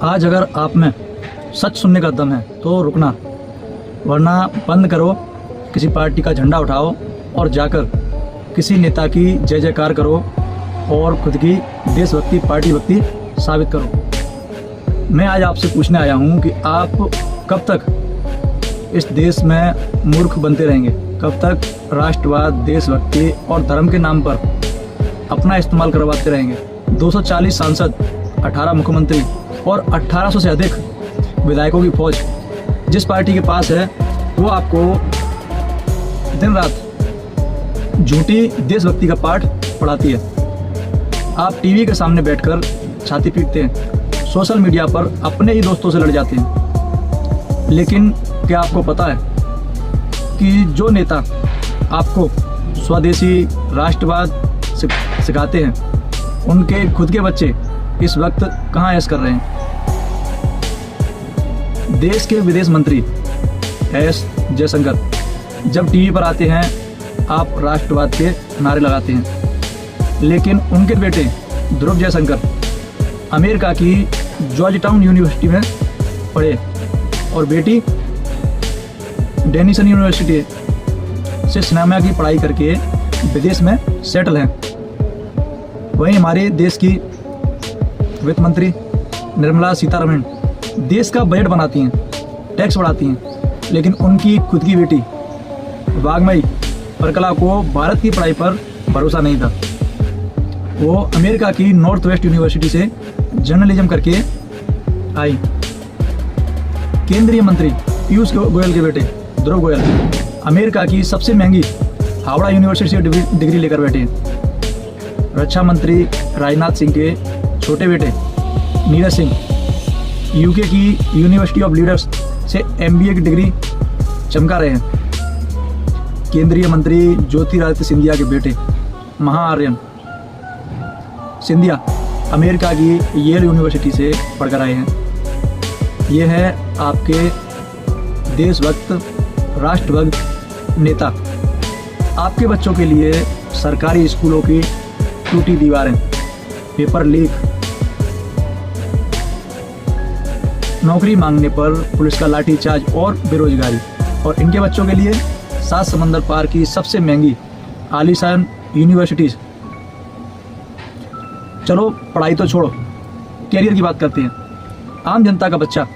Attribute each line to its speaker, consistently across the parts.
Speaker 1: आज अगर आप में सच सुनने का दम है तो रुकना, वरना बंद करो, किसी पार्टी का झंडा उठाओ और जाकर किसी नेता की जय जयकार करो और खुद की देशभक्ति, पार्टी भक्ति साबित करो। मैं आज आपसे पूछने आया हूँ कि आप कब तक इस देश में मूर्ख बनते रहेंगे, कब तक राष्ट्रवाद, देशभक्ति और धर्म के नाम पर अपना इस्तेमाल करवाते रहेंगे। 240 सांसद, 18 मुख्यमंत्री और 1800 से अधिक विधायकों की फौज जिस पार्टी के पास है, वो आपको दिन रात झूठी देशभक्ति का पाठ पढ़ाती है। आप टीवी के सामने बैठकर छाती पीटते हैं, सोशल मीडिया पर अपने ही दोस्तों से लड़ जाते हैं। लेकिन क्या आपको पता है कि जो नेता आपको स्वदेशी राष्ट्रवाद सिखाते हैं, उनके खुद के बच्चे इस वक्त कहाँ ऐश कर रहे हैं। देश के विदेश मंत्री एस जयशंकर जब टीवी पर आते हैं, आप राष्ट्रवाद के नारे लगाते हैं। लेकिन उनके बेटे ध्रुव जयशंकर अमेरिका की जॉर्ज टाउन यूनिवर्सिटी में पढ़े और बेटी डेनिसन यूनिवर्सिटी से सिनेमा की पढ़ाई करके विदेश में सेटल हैं। वहीं हमारे देश की वित्त मंत्री निर्मला सीतारमण देश का बजट बनाती हैं, टैक्स बढ़ाती हैं, लेकिन उनकी खुद की बेटी वाग्मई परकला को भारत की पढ़ाई पर भरोसा नहीं था। वो अमेरिका की नॉर्थ वेस्ट यूनिवर्सिटी से जर्नलिज्म करके आई। केंद्रीय मंत्री पीयूष गोयल के बेटे ध्रुव गोयल अमेरिका की सबसे महंगी हावड़ा यूनिवर्सिटी से डिग्री लेकर बैठे हैं। रक्षा मंत्री राजनाथ सिंह के छोटे बेटे नीरज सिंह यूके की यूनिवर्सिटी ऑफ लीडर्स से MBA की डिग्री चमका रहे हैं। केंद्रीय मंत्री ज्योतिरादित्य सिंधिया के बेटे महाआर्यन सिंधिया अमेरिका की येल यूनिवर्सिटी से पढ़कर आए हैं। ये है आपके देशभक्त, राष्ट्रभक्त नेता। आपके बच्चों के लिए सरकारी स्कूलों की टूटी दीवारें, पेपर लीक, नौकरी मांगने पर पुलिस का लाठीचार्ज और बेरोजगारी, और इनके बच्चों के लिए 7 समंदर पार की सबसे महंगी आलीशान यूनिवर्सिटीज। चलो पढ़ाई तो छोड़ो, कैरियर की बात करते हैं। आम जनता का बच्चा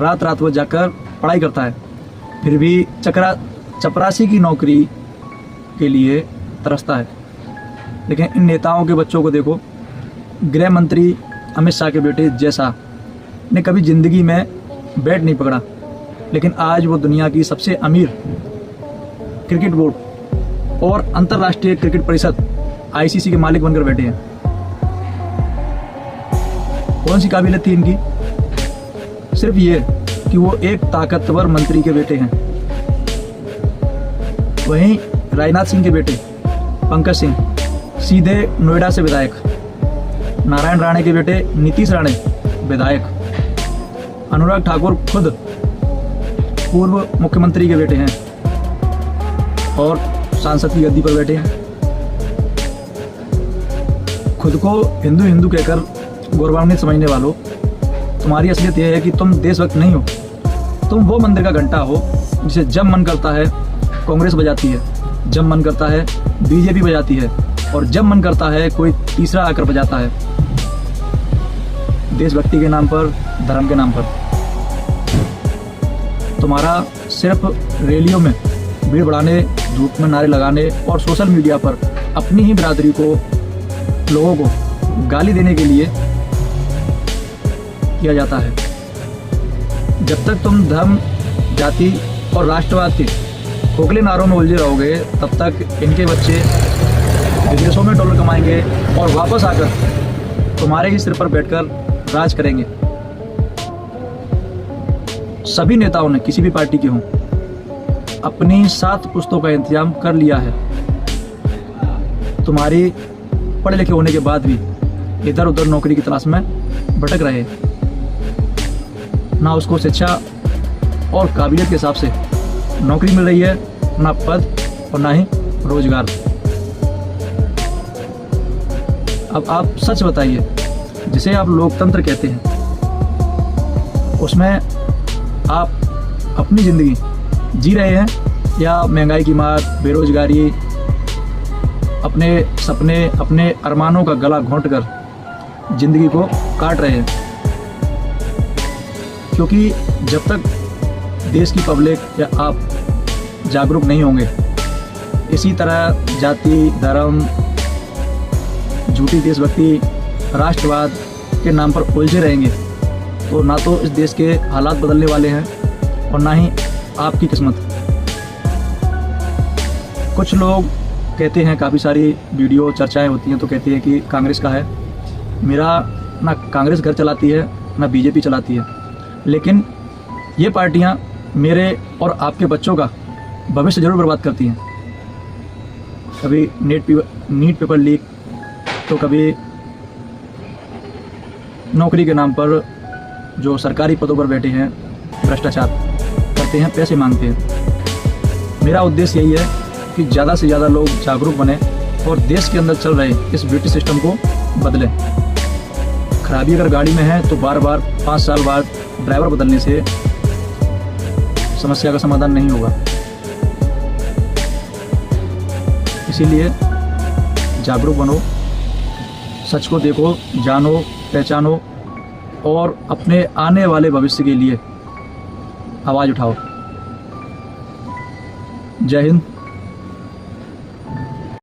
Speaker 1: रात रात भर जाकर पढ़ाई करता है, फिर भी चपरासी की नौकरी के लिए तरसता है। लेकिन इन नेताओं के बच्चों को देखो। गृह मंत्री अमित शाह के बेटे जय शाह ने कभी ज़िंदगी में बैट नहीं पकड़ा, लेकिन आज वो दुनिया की सबसे अमीर क्रिकेट बोर्ड और अंतर्राष्ट्रीय क्रिकेट परिषद ICC के मालिक बनकर बैठे हैं। कौन सी काबिलियत थी इनकी? सिर्फ ये कि वो एक ताकतवर मंत्री के बेटे हैं। वहीं राजनाथ सिंह के बेटे पंकज सिंह सीधे नोएडा से विधायक, नारायण राणे के बेटे नीतीश राणे विधायक, अनुराग ठाकुर खुद पूर्व मुख्यमंत्री के बेटे हैं और सांसद की गद्दी पर बैठे हैं। खुद को हिंदू हिंदू कहकर गौरवान्वित समझने वालों, तुम्हारी असलियत यह है कि तुम देशभक्त नहीं हो। तुम वो मंदिर का घंटा हो जिसे जब मन करता है कांग्रेस बजाती है, जब मन करता है BJP बजाती है, और जब मन करता है कोई तीसरा आकर बजाता है। देशभक्ति के नाम पर, धर्म के नाम पर तुम्हारा सिर्फ रैलियों में भीड़ बढ़ाने, धूप में नारे लगाने और सोशल मीडिया पर अपनी ही बिरादरी को, लोगों को गाली देने के लिए किया जाता है। जब तक तुम धर्म, जाति और राष्ट्रवाद के खोखले नारों में उलझे रहोगे, तब तक इनके बच्चे विदेशों में डॉलर कमाएंगे और वापस आकर तुम्हारे ही सिर पर बैठकर राज करेंगे। सभी नेताओं ने, किसी भी पार्टी के हों, अपनी 7 पुश्तों का इंतजाम कर लिया है। तुम्हारी पढ़े लिखे होने के बाद भी इधर उधर नौकरी की तलाश में भटक रहे, ना उसको शिक्षा और काबिलियत के हिसाब से नौकरी मिल रही है, ना पद और ना ही रोजगार। अब आप सच बताइए, जिसे आप लोकतंत्र कहते हैं, उसमें आप अपनी ज़िंदगी जी रहे हैं या महंगाई की मार, बेरोजगारी, अपने सपने, अपने अरमानों का गला घोंटकर ज़िंदगी को काट रहे हैं। क्योंकि जब तक देश की पब्लिक या आप जागरूक नहीं होंगे, इसी तरह जाति, धर्म, झूठी देशभक्ति, राष्ट्रवाद के नाम पर उलझे रहेंगे, तो ना तो इस देश के हालात बदलने वाले हैं और ना ही आपकी किस्मत। कुछ लोग कहते हैं, काफ़ी सारी वीडियो चर्चाएं होती हैं तो कहते हैं कि कांग्रेस का है। मेरा ना कांग्रेस घर चलाती है ना बीजेपी चलाती है, लेकिन ये पार्टियां मेरे और आपके बच्चों का भविष्य जरूर बर्बाद करती हैं। कभी नीट पेपर लीक, तो कभी नौकरी के नाम पर जो सरकारी पदों पर बैठे हैं भ्रष्टाचार करते हैं, पैसे मांगते हैं। मेरा उद्देश्य यही है कि ज़्यादा से ज़्यादा लोग जागरूक बने और देश के अंदर चल रहे इस ब्रिटिश सिस्टम को बदलें। खराबी अगर गाड़ी में है तो बार बार 5 साल बाद ड्राइवर बदलने से समस्या का समाधान नहीं होगा। इसीलिए जागरूक बनो, सच को देखो, जानो, पहचानो और अपने आने वाले भविष्य के लिए आवाज़ उठाओ। जय हिंद।